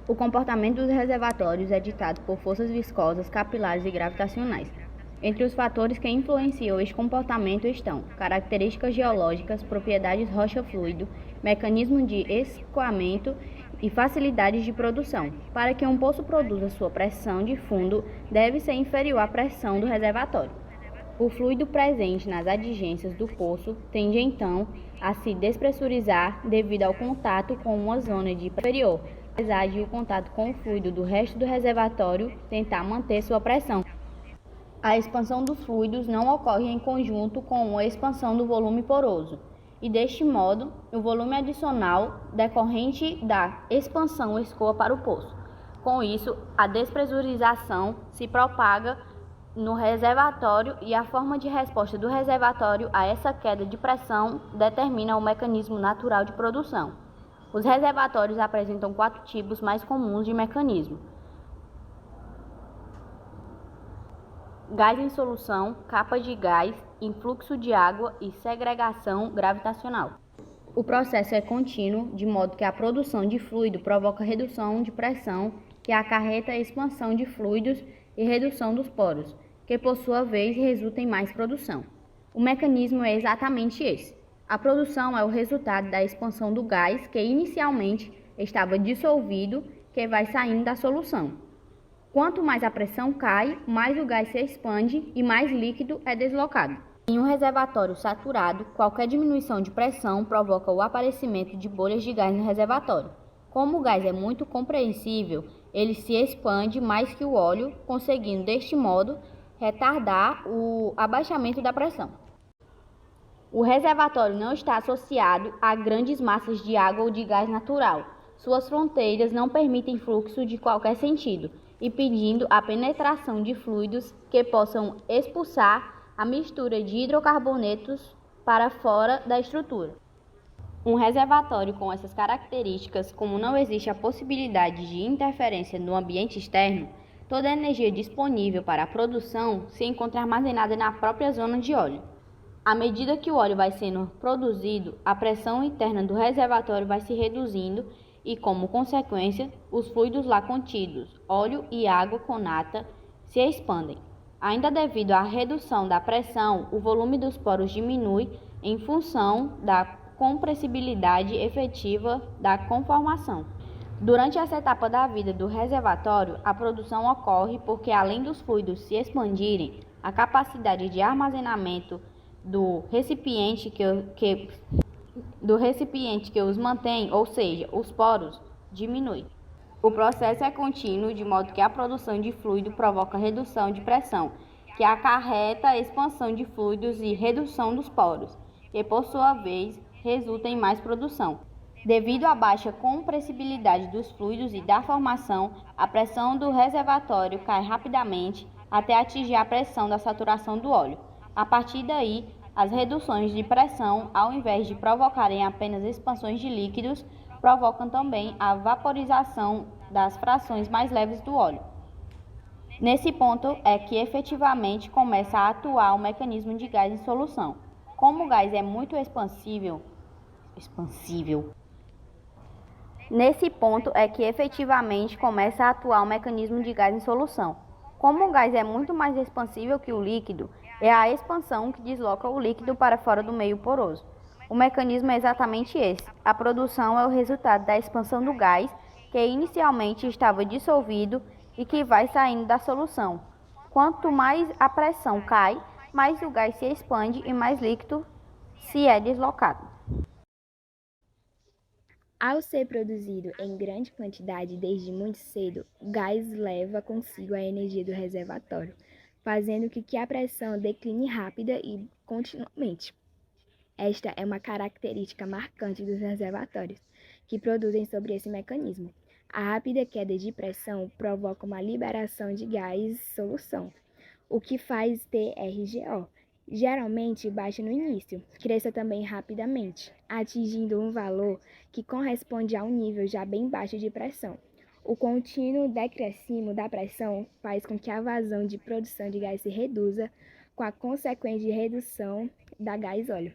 O comportamento dos reservatórios é ditado por forças viscosas, capilares e gravitacionais. Entre os fatores que influenciam este comportamento estão características geológicas, propriedades rocha-fluido, mecanismo de escoamento e facilidades de produção. Para que um poço produza sua pressão de fundo, deve ser inferior à pressão do reservatório. O fluido presente nas adjacências do poço tende então a se despressurizar devido ao contato com uma zona de superior, apesar de o contato com o fluido do resto do reservatório tentar manter sua pressão. A expansão dos fluidos não ocorre em conjunto com a expansão do volume poroso, e deste modo, o volume adicional decorrente da expansão escoa para o poço. Com isso, a despressurização se propaga no reservatório e a forma de resposta do reservatório a essa queda de pressão determina o mecanismo natural de produção. Os reservatórios apresentam 4 tipos mais comuns de mecanismo: gás em solução, capa de gás, influxo de água e segregação gravitacional. O processo é contínuo, de modo que a produção de fluido provoca redução de pressão, que acarreta a expansão de fluidos e redução dos poros, que por sua vez resulta em mais produção. O mecanismo é exatamente esse. A produção é o resultado da expansão do gás que inicialmente estava dissolvido, que vai saindo da solução. Quanto mais a pressão cai, mais o gás se expande e mais líquido é deslocado. Em um reservatório saturado, qualquer diminuição de pressão provoca o aparecimento de bolhas de gás no reservatório. Como o gás é muito compressível, ele se expande mais que o óleo, conseguindo deste modo retardar o abaixamento da pressão. O reservatório não está associado a grandes massas de água ou de gás natural. Suas fronteiras não permitem fluxo de qualquer sentido, impedindo a penetração de fluidos que possam expulsar a mistura de hidrocarbonetos para fora da estrutura. Um reservatório com essas características, como não existe a possibilidade de interferência no ambiente externo, toda a energia disponível para a produção se encontra armazenada na própria zona de óleo. À medida que o óleo vai sendo produzido, a pressão interna do reservatório vai se reduzindo e, como consequência, os fluidos lá contidos, óleo e água com nata, se expandem. Ainda devido à redução da pressão, o volume dos poros diminui em função da compressibilidade efetiva da conformação. Durante essa etapa da vida do reservatório, a produção ocorre porque, além dos fluidos se expandirem, a capacidade de armazenamento do recipiente que os mantém, ou seja, os poros, diminui. O processo é contínuo, de modo que a produção de fluido provoca redução de pressão, que acarreta a expansão de fluidos e redução dos poros, que por sua vez resulta em mais produção. Devido à baixa compressibilidade dos fluidos e da formação, a pressão do reservatório cai rapidamente até atingir a pressão da saturação do óleo. A partir daí, as reduções de pressão, ao invés de provocarem apenas expansões de líquidos, provocam também a vaporização das frações mais leves do óleo. Nesse ponto é que efetivamente começa a atuar o mecanismo de gás em solução. Como o gás é muito expansível. Nesse ponto é que efetivamente começa a atuar o mecanismo de gás em solução. Como o gás é muito mais expansível que o líquido, é a expansão que desloca o líquido para fora do meio poroso. O mecanismo é exatamente esse. A produção é o resultado da expansão do gás, que inicialmente estava dissolvido e que vai saindo da solução. Quanto mais a pressão cai, mais o gás se expande e mais líquido se é deslocado. Ao ser produzido em grande quantidade desde muito cedo, o gás leva consigo a energia do reservatório, fazendo com que a pressão decline rápida e continuamente. Esta é uma característica marcante dos reservatórios, que produzem sobre esse mecanismo. A rápida queda de pressão provoca uma liberação de gás solução, o que faz TRGO. Geralmente baixa no início, cresça também rapidamente, atingindo um valor que corresponde a um nível já bem baixo de pressão. O contínuo decréscimo da pressão faz com que a vazão de produção de gás se reduza, com a consequente redução da gás óleo.